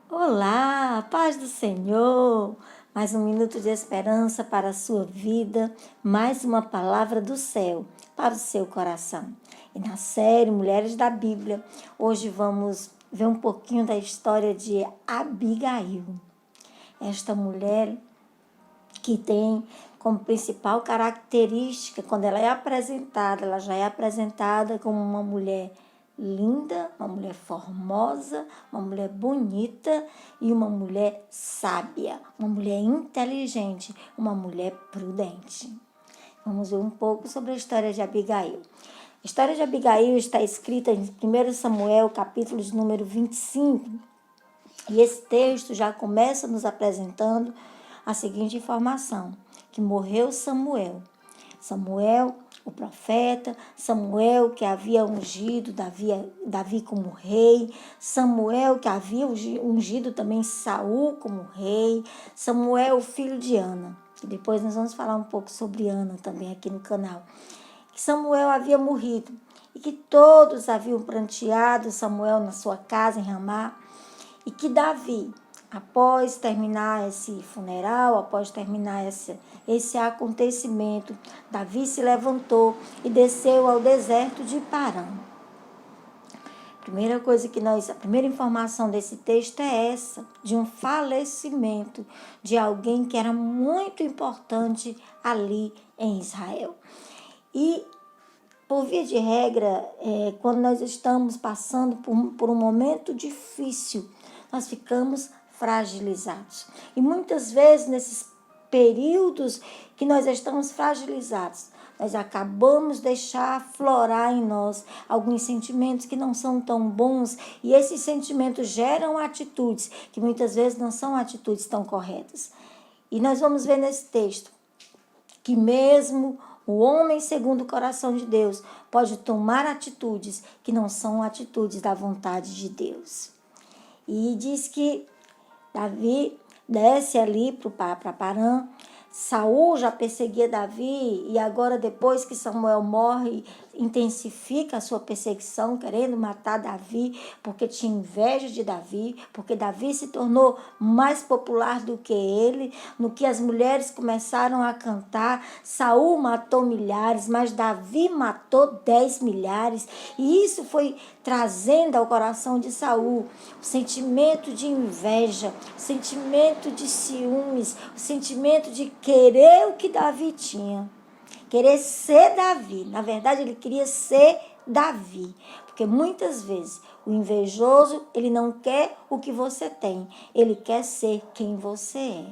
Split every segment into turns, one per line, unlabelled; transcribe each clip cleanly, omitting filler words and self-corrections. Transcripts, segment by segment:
Olá, paz do Senhor! Mais um minuto de esperança para a sua vida, mais uma palavra do céu para o seu coração. E na série Mulheres da Bíblia, hoje vamos ver um pouquinho da história de Abigail. Esta mulher que tem como principal característica, quando ela já é apresentada como uma mulher linda, uma mulher formosa, uma mulher bonita e uma mulher sábia, uma mulher inteligente, uma mulher prudente. Vamos ver um pouco sobre a história de Abigail. A história de Abigail está escrita em 1 Samuel, capítulo de número 25, e esse texto já começa nos apresentando a seguinte informação, que morreu Samuel. Samuel, o profeta, Samuel que havia ungido Davi como rei, Samuel que havia ungido também Saul como rei, Samuel, filho de Ana. E depois nós vamos falar um pouco sobre Ana também aqui no canal. Que Samuel havia morrido e que todos haviam pranteado Samuel na sua casa em Ramá, e que Davi, após terminar esse funeral, após terminar esse acontecimento, Davi se levantou e desceu ao deserto de Parã. A primeira informação desse texto é essa, de um falecimento de alguém que era muito importante ali em Israel. E por via de regra, quando nós estamos passando por um momento difícil, nós ficamos fragilizados. E muitas vezes, nesses períodos que nós estamos fragilizados, nós acabamos de deixar aflorar em nós alguns sentimentos que não são tão bons, e esses sentimentos geram atitudes que muitas vezes não são atitudes tão corretas. E nós vamos ver nesse texto que mesmo o homem segundo o coração de Deus pode tomar atitudes que não são atitudes da vontade de Deus. E diz que Davi desce ali para Parã. Saul já perseguia Davi e agora, depois que Samuel morre, intensifica a sua perseguição, querendo matar Davi, porque tinha inveja de Davi, porque Davi se tornou mais popular do que ele. No que as mulheres começaram a cantar, Saul matou milhares, mas Davi matou 10 milhares. E isso foi trazendo ao coração de Saul o sentimento de inveja, o sentimento de ciúmes, o sentimento de querer o que Davi tinha. Querer ser Davi. Na verdade, ele queria ser Davi. Porque muitas vezes o invejoso, ele não quer o que você tem. Ele quer ser quem você é.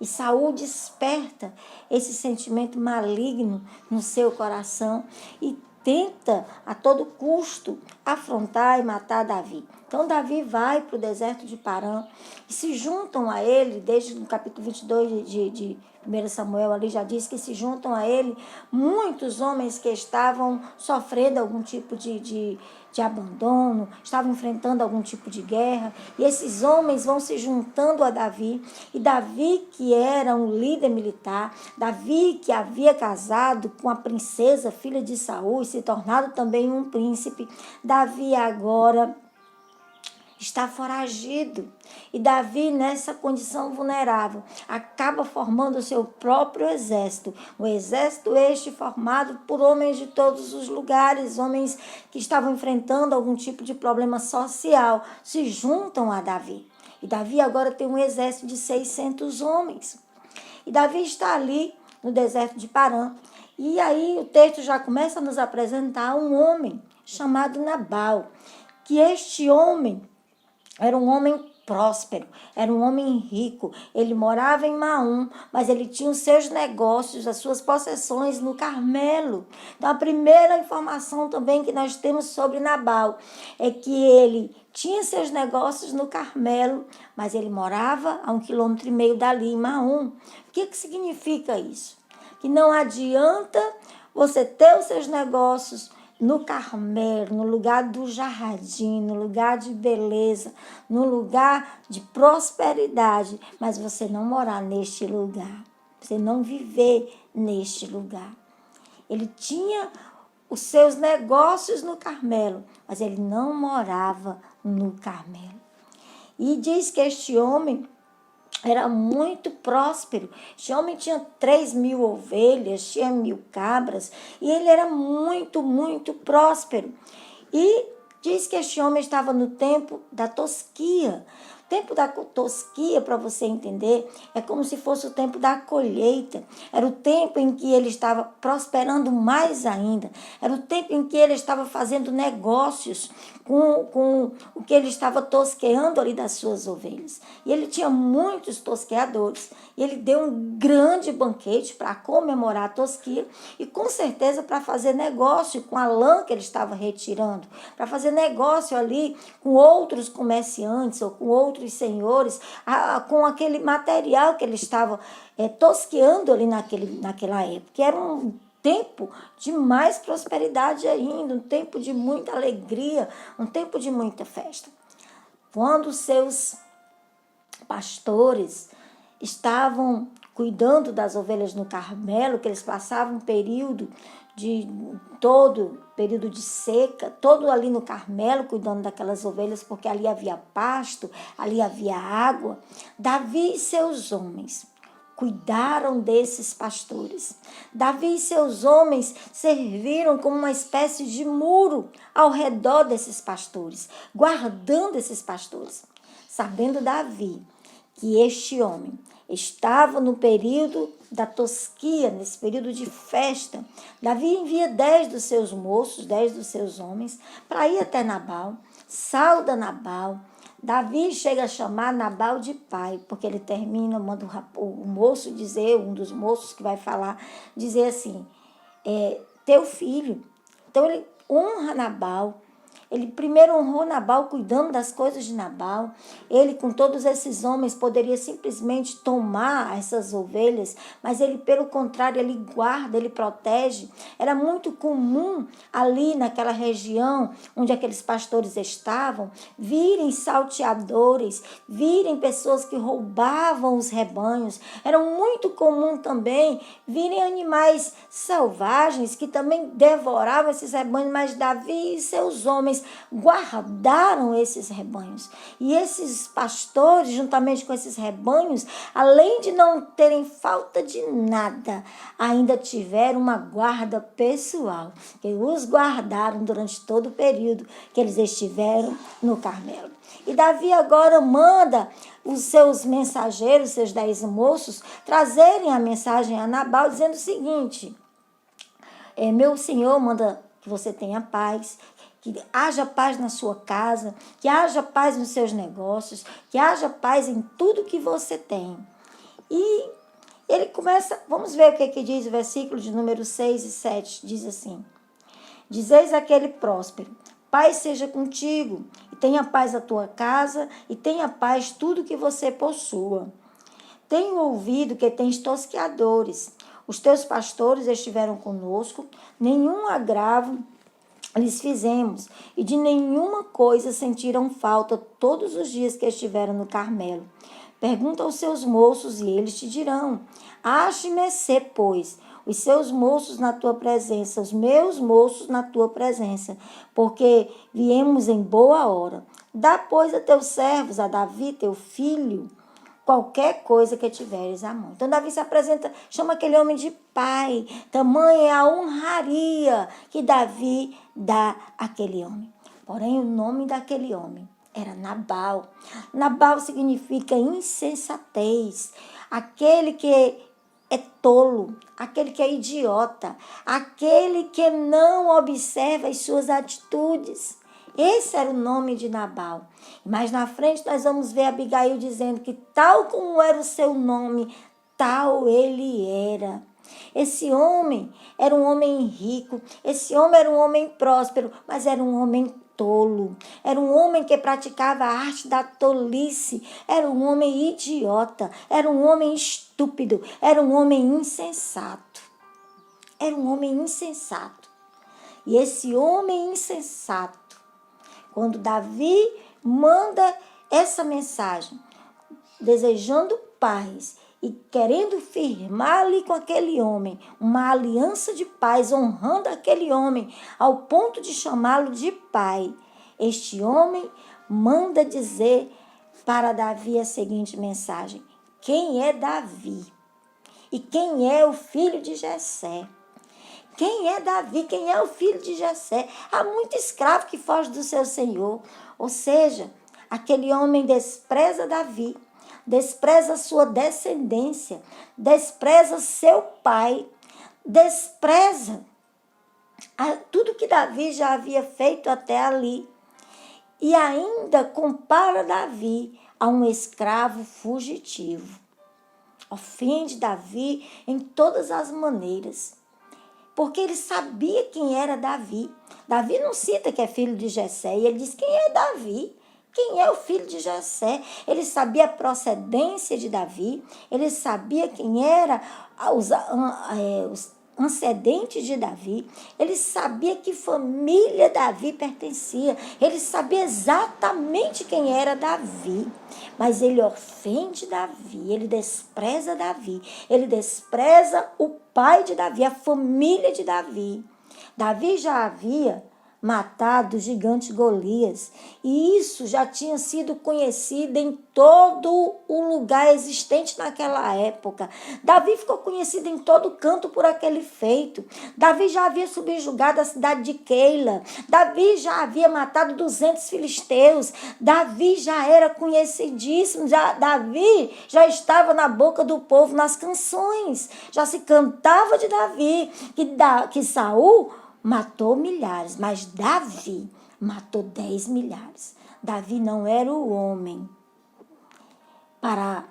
E Saul desperta esse sentimento maligno no seu coração e tenta a todo custo afrontar e matar Davi. Então Davi vai para o deserto de Parã e se juntam a ele, desde o capítulo 22 de 1 Samuel, ali já diz que se juntam a ele muitos homens que estavam sofrendo algum tipo de abandono, estavam enfrentando algum tipo de guerra, e esses homens vão se juntando a Davi, e Davi, que era um líder militar, Davi, que havia casado com a princesa, filha de Saul, e se tornado também um príncipe, Davi agora está foragido. E Davi, nessa condição vulnerável, acaba formando o seu próprio exército. Um exército este formado por homens de todos os lugares, homens que estavam enfrentando algum tipo de problema social, se juntam a Davi. E Davi agora tem um exército de 600 homens. E Davi está ali no deserto de Parã. E aí o texto já começa a nos apresentar um homem chamado Nabal, que este homem era um homem próspero, era um homem rico. Ele morava em Maom, mas ele tinha os seus negócios, as suas possessões no Carmelo. Então, a primeira informação também que nós temos sobre Nabal é que ele tinha seus negócios no Carmelo, mas ele morava a 1,5 quilômetros dali, em Maom. O que significa isso? Que não adianta você ter os seus negócios no Carmelo, no lugar do jardim, no lugar de beleza, no lugar de prosperidade, mas você não morar neste lugar, você não viver neste lugar. Ele tinha os seus negócios no Carmelo, mas ele não morava no Carmelo. E diz que este homem era muito próspero. Este homem tinha 3.000 ovelhas, tinha 1.000 cabras, e ele era muito, muito próspero. E diz que este homem estava no tempo da tosquia. O tempo da tosquia, para você entender, é como se fosse o tempo da colheita. Era o tempo em que ele estava prosperando mais ainda. Era o tempo em que ele estava fazendo negócios com o que ele estava tosqueando ali das suas ovelhas. E ele tinha muitos tosqueadores. E ele deu um grande banquete para comemorar a tosquia e com certeza para fazer negócio com a lã que ele estava retirando, para fazer negócio ali com outros comerciantes ou com outros senhores, com aquele material que ele estava tosqueando ali naquela época, que era um tempo de mais prosperidade ainda, um tempo de muita alegria, um tempo de muita festa. Quando seus pastores estavam cuidando das ovelhas no Carmelo, que eles passavam um período de seca, todo ali no Carmelo, cuidando daquelas ovelhas, porque ali havia pasto, ali havia água. Davi e seus homens cuidaram desses pastores. Davi e seus homens serviram como uma espécie de muro ao redor desses pastores, guardando esses pastores. Sabendo Davi que este homem estava no período da tosquia, nesse período de festa, Davi envia 10 dos seus moços, 10 dos seus homens, para ir até Nabal, sauda Nabal. Davi chega a chamar Nabal de pai, porque ele termina, manda o moço dizer, um dos moços que vai falar, dizer assim, teu filho. Então ele honra Nabal. Ele primeiro honrou Nabal, cuidando das coisas de Nabal. Ele, com todos esses homens, poderia simplesmente tomar essas ovelhas, mas ele, pelo contrário, ele guarda, ele protege. Era muito comum ali naquela região onde aqueles pastores estavam, virem salteadores, virem pessoas que roubavam os rebanhos. Era muito comum também virem animais selvagens que também devoravam esses rebanhos, mas Davi e seus homens guardaram esses rebanhos. E esses pastores, juntamente com esses rebanhos, além de não terem falta de nada, ainda tiveram uma guarda pessoal, que os guardaram durante todo o período que eles estiveram no Carmelo. E Davi agora manda os seus mensageiros, seus 10 moços, trazerem a mensagem a Nabal, dizendo o seguinte: meu senhor manda que você tenha paz, que haja paz na sua casa, que haja paz nos seus negócios, que haja paz em tudo que você tem. E ele começa, vamos ver o que diz o versículo de número 6 e 7, diz assim: dizeis àquele próspero, paz seja contigo, e tenha paz a tua casa, e tenha paz tudo que você possua. Tenho ouvido que tens tosqueadores, os teus pastores estiveram conosco, nenhum agravo lhes fizemos, e de nenhuma coisa sentiram falta todos os dias que estiveram no Carmelo. Pergunta aos seus moços, e eles te dirão: ache-me, pois, os seus moços na tua presença, os meus moços na tua presença, porque viemos em boa hora. Dá, pois, a teus servos, a Davi, teu filho, qualquer coisa que tiveres à mão. Então, Davi se apresenta, chama aquele homem de pai. Tamanha é a honraria que Davi dá àquele homem. Porém, o nome daquele homem era Nabal. Nabal significa insensatez. Aquele que é tolo, aquele que é idiota, aquele que não observa as suas atitudes. Esse era o nome de Nabal. Mas na frente nós vamos ver Abigail dizendo que tal como era o seu nome, tal ele era. Esse homem era um homem rico, esse homem era um homem próspero, mas era um homem tolo. Era um homem que praticava a arte da tolice, era um homem idiota, era um homem estúpido, era um homem insensato. Era um homem insensato. E esse homem insensato, quando Davi manda essa mensagem, desejando paz e querendo firmar ali com aquele homem uma aliança de paz, honrando aquele homem ao ponto de chamá-lo de pai, este homem manda dizer para Davi a seguinte mensagem: quem é Davi? E quem é o filho de Jessé? Quem é Davi? Quem é o filho de Jessé? Há muito escravo que foge do seu senhor. Ou seja, aquele homem despreza Davi, despreza sua descendência, despreza seu pai, despreza tudo que Davi já havia feito até ali. E ainda compara Davi a um escravo fugitivo. Ofende Davi em todas as maneiras, porque ele sabia quem era Davi. Davi não cita que é filho de Jessé, e ele diz quem é Davi, quem é o filho de Jessé. Ele sabia a procedência de Davi, ele sabia quem era os antecedentes de Davi, ele sabia que família Davi pertencia, ele sabia exatamente quem era Davi, mas ele ofende Davi, ele despreza Davi, ele despreza o pai de Davi, a família de Davi. Davi já havia matado o gigante Golias, e isso já tinha sido conhecido em todo o lugar existente naquela época. Davi ficou conhecido em todo canto por aquele feito. Davi já havia subjugado a cidade de Keila, Davi já havia matado 200 filisteus, Davi já era conhecidíssimo, Davi já estava na boca do povo nas canções, já se cantava de Davi, que Saul matou milhares, mas Davi matou 10 milhares. Davi não era o homem para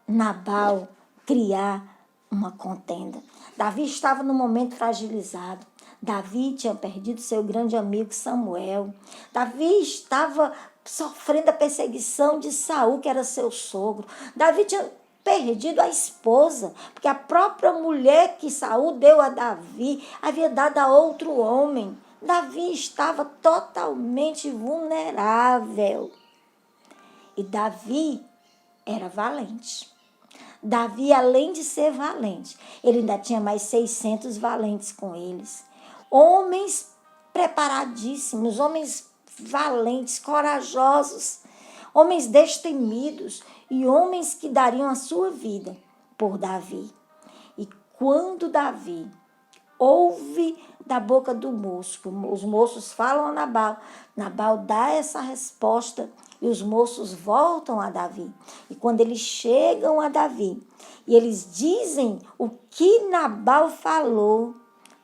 Nabal criar uma contenda. Davi estava no momento fragilizado. Davi tinha perdido seu grande amigo Samuel. Davi estava sofrendo a perseguição de Saul, que era seu sogro. Davi tinha perdido a esposa, porque a própria mulher que Saul deu a Davi havia dado a outro homem. Davi estava totalmente vulnerável. E Davi era valente. Davi, além de ser valente, ele ainda tinha mais 600 valentes com eles. Homens preparadíssimos, homens valentes, corajosos, homens destemidos e homens que dariam a sua vida por Davi. E quando Davi ouve da boca do moço, os moços falam a Nabal, Nabal dá essa resposta e os moços voltam a Davi. E quando eles chegam a Davi e eles dizem o que Nabal falou,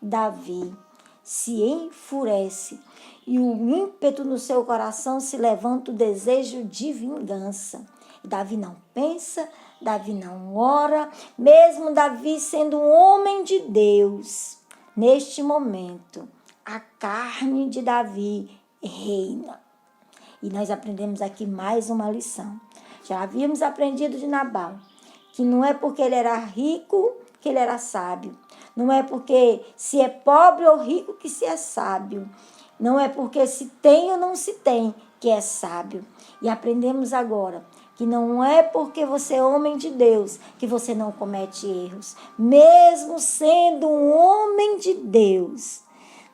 Davi se enfurece e o ímpeto no seu coração se levanta o desejo de vingança. Davi não pensa, Davi não ora, mesmo Davi sendo um homem de Deus. Neste momento, a carne de Davi reina. E nós aprendemos aqui mais uma lição. Já havíamos aprendido de Nabal, que não é porque ele era rico que ele era sábio. Não é porque se é pobre ou rico que se é sábio. Não é porque se tem ou não se tem que é sábio. E aprendemos agora que não é porque você é homem de Deus que você não comete erros. Mesmo sendo um homem de Deus,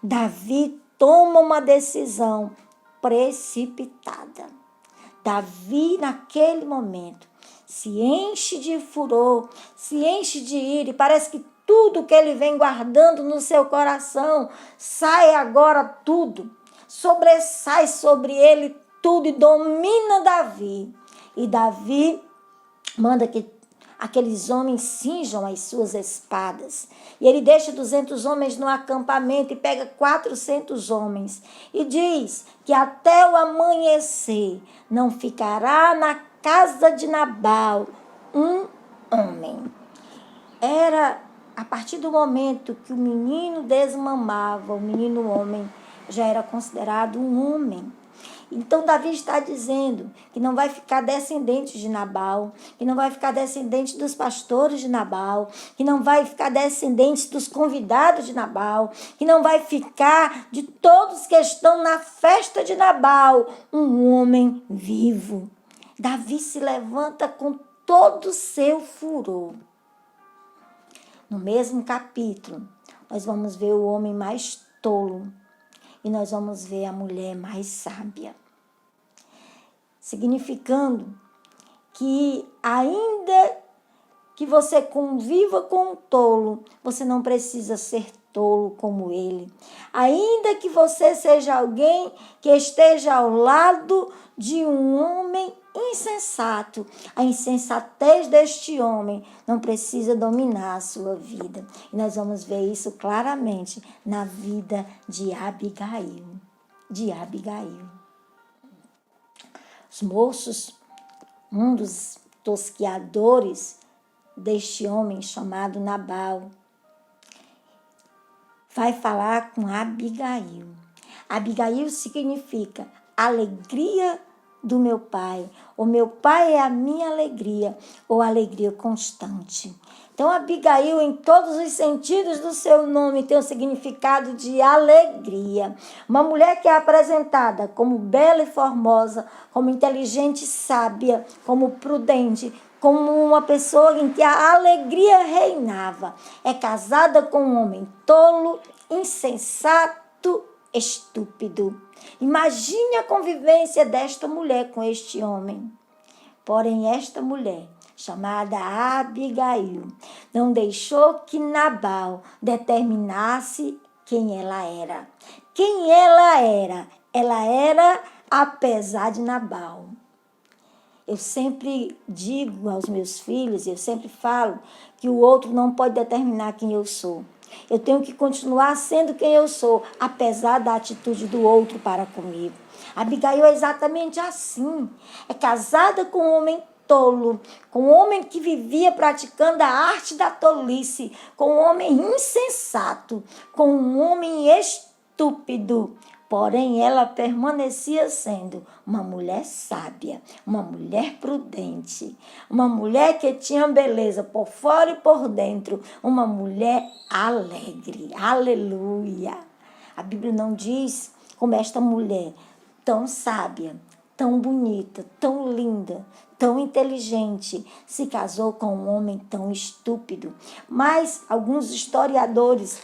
Davi toma uma decisão precipitada. Davi, naquele momento, se enche de furor, se enche de ira, e parece que tudo que ele vem guardando no seu coração sai agora tudo, sobressai sobre ele tudo e domina Davi. E Davi manda que aqueles homens cinjam as suas espadas. E ele deixa 200 homens no acampamento e pega 400 homens. E diz que até o amanhecer não ficará na casa de Nabal um homem. Era a partir do momento que o menino desmamava, o menino homem já era considerado um homem. Então, Davi está dizendo que não vai ficar descendente de Nabal, que não vai ficar descendente dos pastores de Nabal, que não vai ficar descendente dos convidados de Nabal, que não vai ficar de todos que estão na festa de Nabal, um homem vivo. Davi se levanta com todo o seu furor. No mesmo capítulo, nós vamos ver o homem mais tolo e nós vamos ver a mulher mais sábia. Significando que ainda que você conviva com um tolo, você não precisa ser tolo como ele. Ainda que você seja alguém que esteja ao lado de um homem insensato, a insensatez deste homem não precisa dominar a sua vida. E nós vamos ver isso claramente na vida de Abigail. Os moços, um dos tosqueadores deste homem chamado Nabal, vai falar com Abigail. Abigail significa alegria do meu pai. O meu pai é a minha alegria, ou alegria constante. Então, Abigail, em todos os sentidos do seu nome, tem o significado de alegria. Uma mulher que é apresentada como bela e formosa, como inteligente e sábia, como prudente, como uma pessoa em que a alegria reinava. É casada com um homem tolo, insensato, estúpido. Imagine a convivência desta mulher com este homem. Porém, esta mulher, chamada Abigail, não deixou que Nabal determinasse quem ela era. Quem ela era? Ela era apesar de Nabal. Eu sempre digo aos meus filhos, eu sempre falo que o outro não pode determinar quem eu sou. Eu tenho que continuar sendo quem eu sou, apesar da atitude do outro para comigo. Abigail é exatamente assim. É casada com um homem tolo, com um homem que vivia praticando a arte da tolice, com um homem insensato, com um homem estúpido. Porém, ela permanecia sendo uma mulher sábia, uma mulher prudente, uma mulher que tinha beleza por fora e por dentro, uma mulher alegre. Aleluia! A Bíblia não diz como esta mulher tão sábia, tão bonita, tão linda, tão inteligente, se casou com um homem tão estúpido. Mas alguns historiadores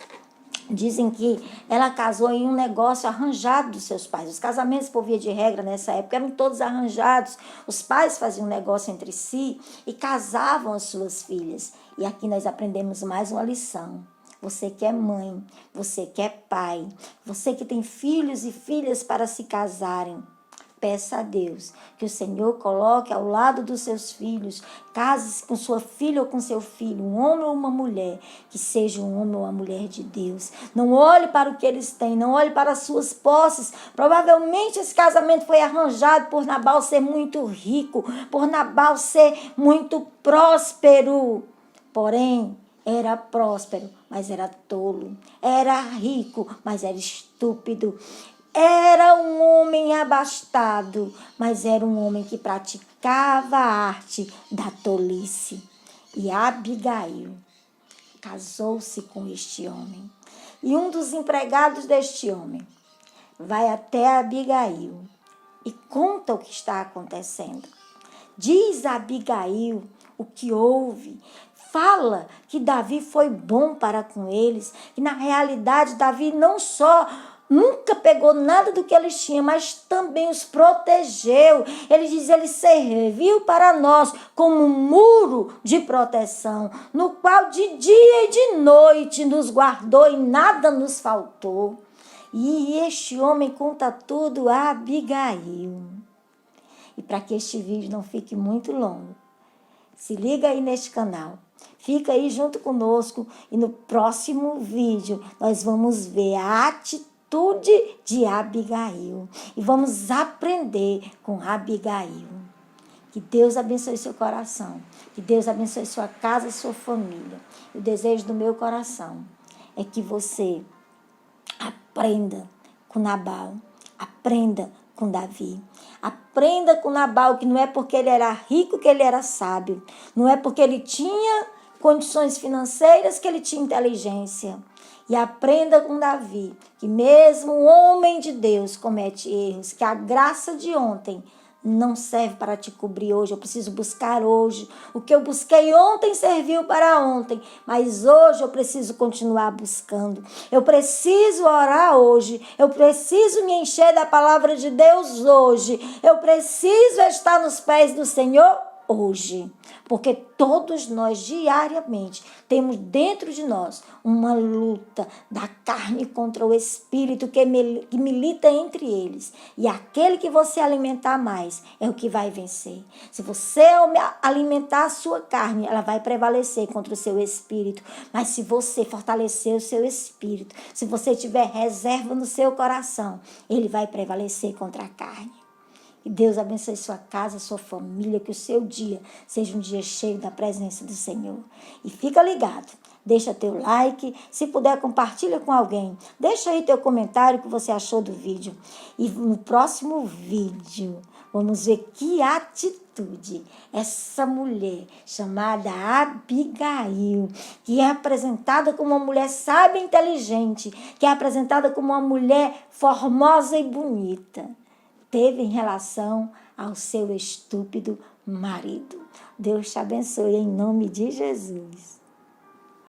dizem que ela casou em um negócio arranjado dos seus pais. Os casamentos, por via de regra, nessa época, eram todos arranjados. Os pais faziam um negócio entre si e casavam as suas filhas. E aqui nós aprendemos mais uma lição. Você que é mãe, você que é pai, você que tem filhos e filhas para se casarem, peça a Deus que o Senhor coloque ao lado dos seus filhos, case-se com sua filha ou com seu filho, um homem ou uma mulher, que seja um homem ou uma mulher de Deus. Não olhe para o que eles têm, não olhe para as suas posses. Provavelmente esse casamento foi arranjado por Nabal ser muito rico, por Nabal ser muito próspero. Porém, era próspero, mas era tolo. Era rico, mas era estúpido. Era um homem abastado, mas era um homem que praticava a arte da tolice. E Abigail casou-se com este homem. E um dos empregados deste homem vai até Abigail e conta o que está acontecendo. Diz a Abigail o que houve. Fala que Davi foi bom para com eles, que na realidade Davi não só nunca pegou nada do que eles tinham, mas também os protegeu. Ele diz, ele serviu para nós como um muro de proteção, no qual de dia e de noite nos guardou e nada nos faltou. E este homem conta tudo a Abigail. E para que este vídeo não fique muito longo, se liga aí neste canal. Fica aí junto conosco e no próximo vídeo nós vamos ver a atitude de Abigail e vamos aprender com Abigail. Que Deus abençoe seu coração, que Deus abençoe sua casa e sua família. O desejo do meu coração é que você aprenda com Nabal, aprenda com Davi. Aprenda com Nabal que não é porque ele era rico que ele era sábio, não é porque ele tinha condições financeiras que ele tinha inteligência. E aprenda com Davi que mesmo o homem de Deus comete erros, que a graça de ontem não serve para te cobrir hoje. Eu preciso buscar hoje. O que eu busquei ontem serviu para ontem, mas hoje eu preciso continuar buscando. Eu preciso orar hoje. Eu preciso me encher da palavra de Deus hoje. Eu preciso estar nos pés do Senhor hoje, porque todos nós diariamente temos dentro de nós uma luta da carne contra o espírito que milita entre eles, e aquele que você alimentar mais é o que vai vencer. Se você alimentar a sua carne, ela vai prevalecer contra o seu espírito, mas se você fortalecer o seu espírito, se você tiver reserva no seu coração, ele vai prevalecer contra a carne. Que Deus abençoe sua casa, sua família, que o seu dia seja um dia cheio da presença do Senhor. E fica ligado, deixa teu like, se puder compartilha com alguém, deixa aí teu comentário o que você achou do vídeo. E no próximo vídeo, vamos ver que atitude essa mulher chamada Abigail, que é apresentada como uma mulher sábia e inteligente, que é apresentada como uma mulher formosa e bonita, teve em relação ao seu estúpido marido. Deus te abençoe em nome de Jesus.